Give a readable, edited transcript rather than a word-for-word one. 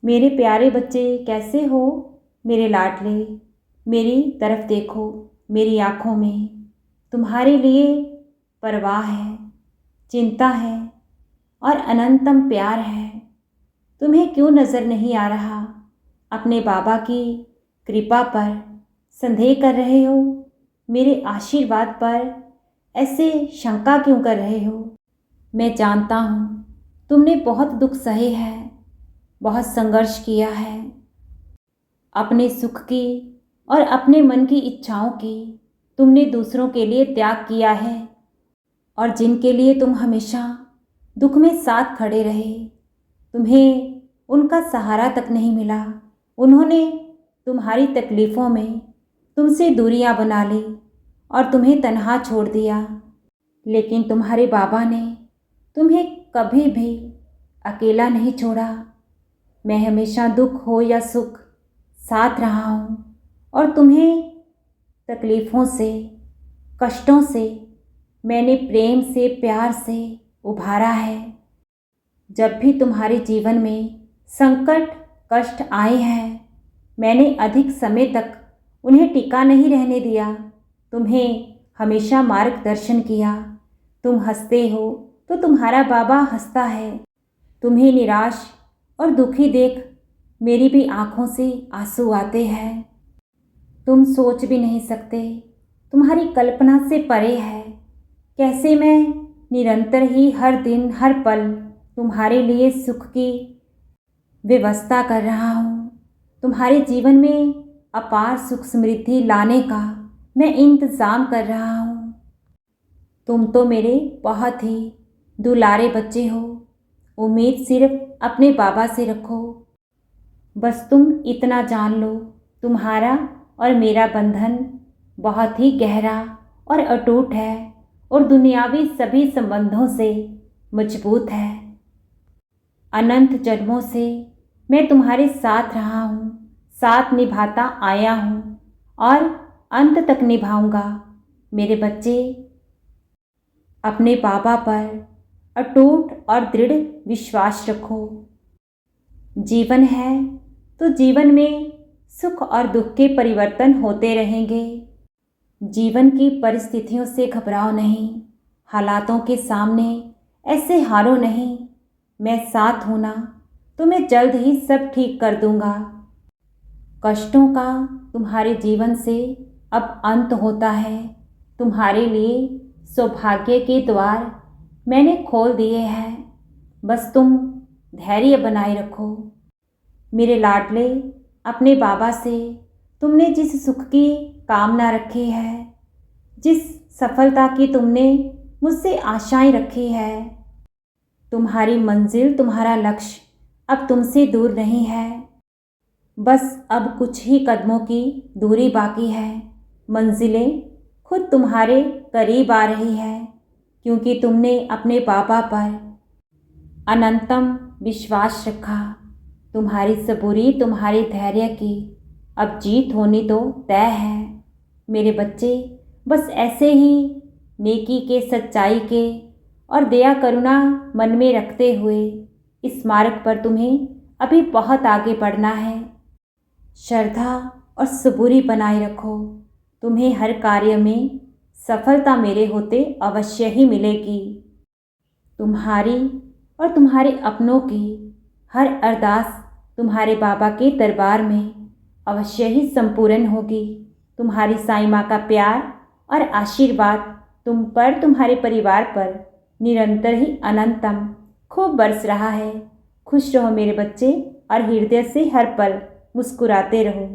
मेरे प्यारे बच्चे कैसे हो? मेरे लाडले, मेरी तरफ देखो। मेरी आँखों में तुम्हारे लिए परवाह है, चिंता है और अनंतम प्यार है। तुम्हें क्यों नज़र नहीं आ रहा? अपने बाबा की कृपा पर संदेह कर रहे हो? मेरे आशीर्वाद पर ऐसे शंका क्यों कर रहे हो? मैं जानता हूँ तुमने बहुत दुख सहे है, बहुत संघर्ष किया है। अपने सुख की और अपने मन की इच्छाओं की तुमने दूसरों के लिए त्याग किया है, और जिनके लिए तुम हमेशा दुख में साथ खड़े रहे, तुम्हें उनका सहारा तक नहीं मिला। उन्होंने तुम्हारी तकलीफ़ों में तुमसे दूरियां बना ली और तुम्हें तन्हा छोड़ दिया। लेकिन तुम्हारे बाबा ने तुम्हें कभी भी अकेला नहीं छोड़ा। मैं हमेशा दुख हो या सुख साथ रहा हूँ और तुम्हें तकलीफ़ों से, कष्टों से मैंने प्रेम से, प्यार से उभारा है। जब भी तुम्हारे जीवन में संकट, कष्ट आए हैं, मैंने अधिक समय तक उन्हें टिका नहीं रहने दिया। तुम्हें हमेशा मार्गदर्शन किया। तुम हंसते हो तो तुम्हारा बाबा हंसता है। तुम्हें निराश और दुखी देख मेरी भी आंखों से आंसू आते हैं। तुम सोच भी नहीं सकते, तुम्हारी कल्पना से परे है, कैसे मैं निरंतर ही हर दिन हर पल तुम्हारे लिए सुख की व्यवस्था कर रहा हूँ। तुम्हारे जीवन में अपार सुख समृद्धि लाने का मैं इंतज़ाम कर रहा हूँ। तुम तो मेरे बहुत ही दुलारे बच्चे हो। उम्मीद सिर्फ अपने बाबा से रखो। बस तुम इतना जान लो, तुम्हारा और मेरा बंधन बहुत ही गहरा और अटूट है और दुनियावी सभी संबंधों से मजबूत है। अनंत जन्मों से मैं तुम्हारे साथ रहा हूँ, साथ निभाता आया हूँ और अंत तक निभाऊंगा। मेरे बच्चे, अपने बाबा पर अटूट और दृढ़ विश्वास रखो। जीवन है तो जीवन में सुख और दुख के परिवर्तन होते रहेंगे। जीवन की परिस्थितियों से घबराओ नहीं, हालातों के सामने ऐसे हारो नहीं। मैं साथ हूँ ना, तो मैं जल्द ही सब ठीक कर दूंगा। कष्टों का तुम्हारे जीवन से अब अंत होता है। तुम्हारे लिए सौभाग्य के द्वार मैंने खोल दिए हैं। बस तुम धैर्य बनाए रखो। मेरे लाडले, अपने बाबा से तुमने जिस सुख की कामना रखी है, जिस सफलता की तुमने मुझसे आशाएं रखी है, तुम्हारी मंजिल, तुम्हारा लक्ष्य अब तुमसे दूर नहीं है। बस अब कुछ ही कदमों की दूरी बाकी है। मंजिलें खुद तुम्हारे करीब आ रही है, क्योंकि तुमने अपने बाबा पर अनंतम विश्वास रखा। तुम्हारी सबूरी, तुम्हारे धैर्य की अब जीत होनी तो तय है। मेरे बच्चे, बस ऐसे ही नेकी के, सच्चाई के और दया करुणा मन में रखते हुए इस मार्ग पर तुम्हें अभी बहुत आगे बढ़ना है। श्रद्धा और सबूरी बनाए रखो। तुम्हें हर कार्य में सफलता मेरे होते अवश्य ही मिलेगी। तुम्हारी और तुम्हारे अपनों की हर अरदास तुम्हारे बाबा के दरबार में अवश्य ही संपूर्ण होगी। तुम्हारी साईं माँ का प्यार और आशीर्वाद तुम पर, तुम्हारे परिवार पर निरंतर ही अनंतम खूब बरस रहा है। खुश रहो मेरे बच्चे और हृदय से हर पल मुस्कुराते रहो।